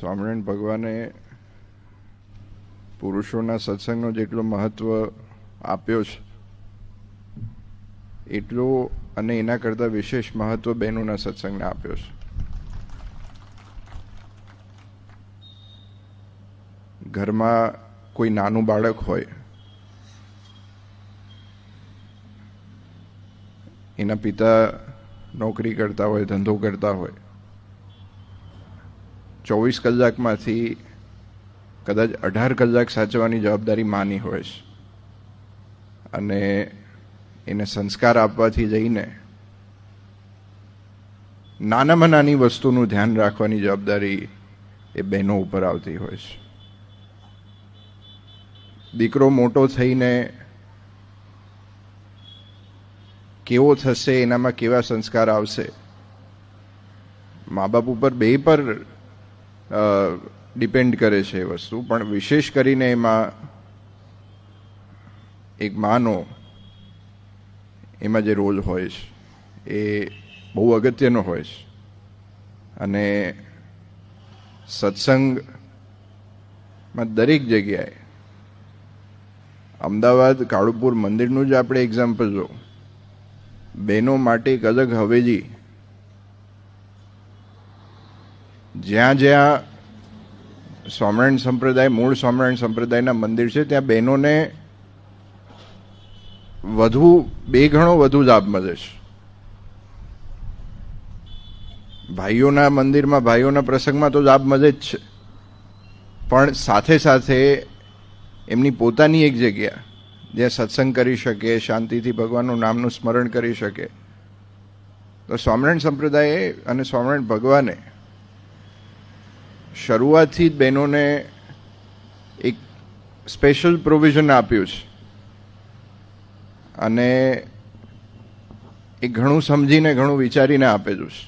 સ્વામિનારાયણ ભગવાને પુરુષોના સત્સંગનો જેટલો મહત્વ આપ્યો છે એટલો અને એના કરતાં વિશેષ મહત્વ બહેનોના સત્સંગને આપ્યો છે. ઘરમાં કોઈ નાનું બાળક હોય, એના પિતા નોકરી કરતા હોય, ધંધો કરતા હોય, 24 કલાકમાંથી કદાચ 18 કલાક સાચવવાની જવાબદારી માની હોય છે અને એને સંસ્કાર આપવાથી લઈને નાનામાં નાની વસ્તુનું ધ્યાન રાખવાની જવાબદારી એ બહેનો ઉપર આવતી હોય છે. દીકરો મોટો થઈને કેવો થશે, એનામાં કેવા સંસ્કાર આવશે, મા બાપ ઉપર બે પર ડિપેન્ડ કરે છે એ વસ્તુ. પણ વિશેષ કરીને એમાં એક માનો એમાં જે રોલ હોય છે એ બહુ અગત્યનો હોય છે. અને સત્સંગમાં દરેક જગ્યાએ, અમદાવાદ કાળુપુર મંદિરનું જ આપણે એક્ઝામ્પલ જો, બહેનો માટે એક અલગ હવેલી, જ્યાં જ્યાં સ્વામિનારાયણ સંપ્રદાય, મૂળ સ્વામિનારાયણ સંપ્રદાયના મંદિર છે, ત્યાં બહેનોને બે ગણો વધુ લાભ મળે છે. ભાઈઓના મંદિરમાં, ભાઈઓના પ્રસંગમાં તો લાભ મળે જ છે, પણ સાથે સાથે એમની પોતાની એક જગ્યા જ્યાં સત્સંગ કરી શકે, શાંતિથી ભગવાનનું નામનું સ્મરણ કરી શકે. તો સ્વામિનારાયણ સંપ્રદાયે અને સ્વામિનારાયણ ભગવાને શરૂઆતથી જ બહેનોને એક સ્પેશિયલ પ્રોવિઝન આપ્યું છે અને એ ઘણું સમજીને, ઘણું વિચારીને આપેલું છે.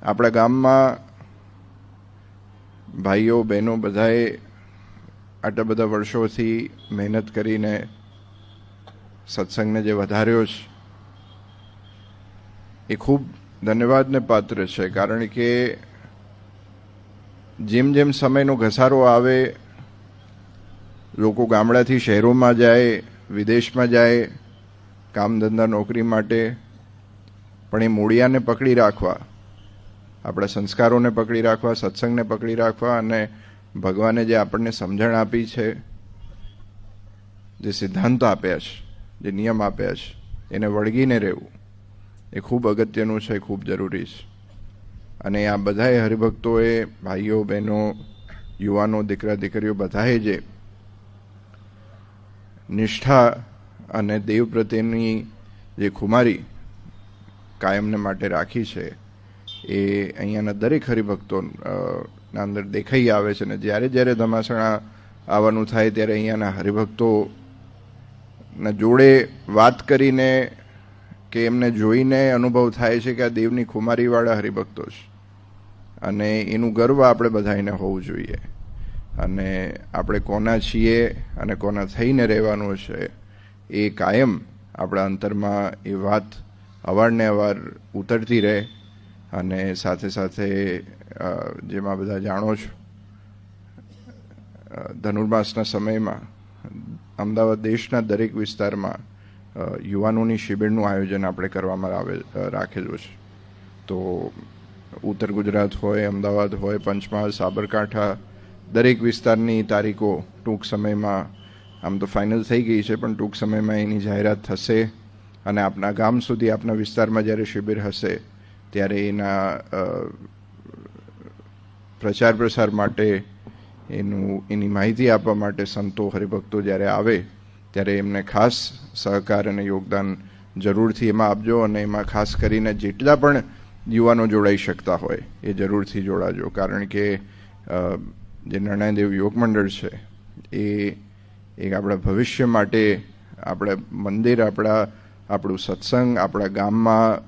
આપણા ગામમાં ભાઈઓ બહેનો બધાએ આટલા બધા વર્ષોથી મહેનત કરીને સત્સંગને જે વધાર્યો છે એ ખૂબ ધન્યવાદને પાત્ર છે. કારણ કે જેમ જેમ સમયનો ઘસારો આવે, લોકો ગામડાથી શહેરોમાં જાય, વિદેશમાં જાય કામ ધંધા નોકરી માટે, પણ એ મૂળિયાને પકડી રાખવા, આપણા સંસ્કારોને પકડી રાખવા, સત્સંગને પકડી રાખવા અને ભગવાને જે આપણને સમજણ આપી છે, જે સિદ્ધાંત આપ્યા છે, જે નિયમ આપ્યા છે, એને વળગીને રહેવું એ ખૂબ અગત્યનું છે, ખૂબ જરૂરી છે. અને આ બધાએ હરિભક્તોએ, ભાઈઓ બહેનો, યુવાનો, દીકરા દીકરીઓ બધાએ જે નિષ્ઠા અને દેવ પ્રત્યેની જે ખુમારી કાયમને માટે રાખી છે એ અહીંયાના દરેક હરિભક્તોના અંદર દેખાઈ આવે છે. અને જ્યારે જ્યારે ધમાસણા આવવાનું થાય ત્યારે અહીંયાના હરિભક્તોના જોડે વાત કરીને કે એમને જોઈને અનુભવ થાય છે કે આ દેવની ખુમારીવાળા હરિભક્તો છે અને એનું ગર્વ આપણે બધાને હોવું જોઈએ. અને આપણે કોના છીએ અને કોના થઈને રહેવાનું છે એ કાયમ આપણા અંતરમાં એ વાત અવારનવાર ઉતરતી રહે. અને સાથે સાથે જેમાં બધા જાણો છો, ધનુર્માસના સમયમાં અમદાવાદ દેશના દરેક વિસ્તારમાં યુવાનોની શિબિરનું આયોજન આપણે કરવામાં રાખેલું છે. તો ઉત્તર ગુજરાત હોય, અમદાવાદ હોય, પંચમહાલ, સાબરકાંઠા, દરેક વિસ્તારની તારીખો ટૂંક સમયમાં, આમ તો ફાઇનલ થઈ ગઈ છે, પણ ટૂંક સમયમાં એની જાહેરાત થશે. અને આપના ગામ સુધી, આપના વિસ્તારમાં જ્યારે શિબિર હશે ત્યારે એના પ્રચાર પ્રસાર માટે, એની માહિતી આપવા માટે સંતો, હરિભક્તો જ્યારે આવે ત્યારે એમને ખાસ સહકાર અને યોગદાન જરૂરથી એમાં આપજો. અને એમાં ખાસ કરીને જેટલા પણ યુવાનો જોડાઈ શકતા હોય એ જરૂરથી જોડાજો. કારણ કે જે નરણાયદેવ યોગ મંડળ છે એ એક આપણા ભવિષ્ય માટે, આપણા મંદિર, આપણું સત્સંગ, આપણા ગામમાં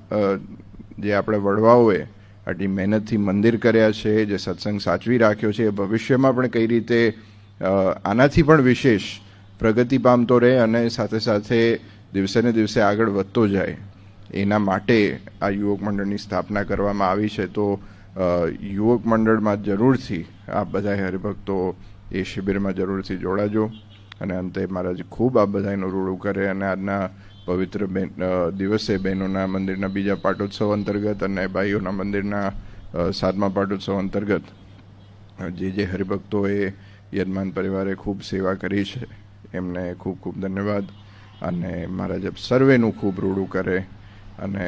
જે આપણે વડવાઓએ આટલી મહેનતથી મંદિર કર્યા છે, જે સત્સંગ સાચવી રાખ્યો છે, એ ભવિષ્યમાં પણ કઈ રીતે આનાથી પણ વિશેષ પ્રગતિ પામતો રહે અને સાથે સાથે દિવસે ને દિવસે આગળ વધતો જાય, એના માટે આ યુવક મંડળની સ્થાપના કરવામાં આવી છે. તો યુવક મંડળમાં જરૂરથી આપ બધા હરિભક્તો એ શિબિરમાં જરૂરથી જોડાજો. અને અંતે મહારાજ ખૂબ આ બધાનું રૂડું કરે અને આજના પવિત્ર દિવસે બહેનોના મંદિરના બીજા પાટોત્સવ અંતર્ગત અને ભાઈઓના મંદિરના 7મા પાટોત્સવ અંતર્ગત જે હરિભક્તોએ યજમાન પરિવારે ખૂબ સેવા કરી છે એમને ખૂબ ખૂબ ધન્યવાદ. અને મહારાજ સર્વેનું ખૂબ રૂડું કરે અને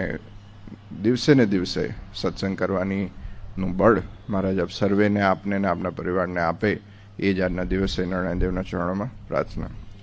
દિવસે ને દિવસે સત્સંગ કરવાનું બળ મહારાજ આપ સર્વેને, આપને ને આપના પરિવારને આપે, એ જ આજના દિવસે નારાયણ દેવના ચરણોમાં પ્રાર્થના.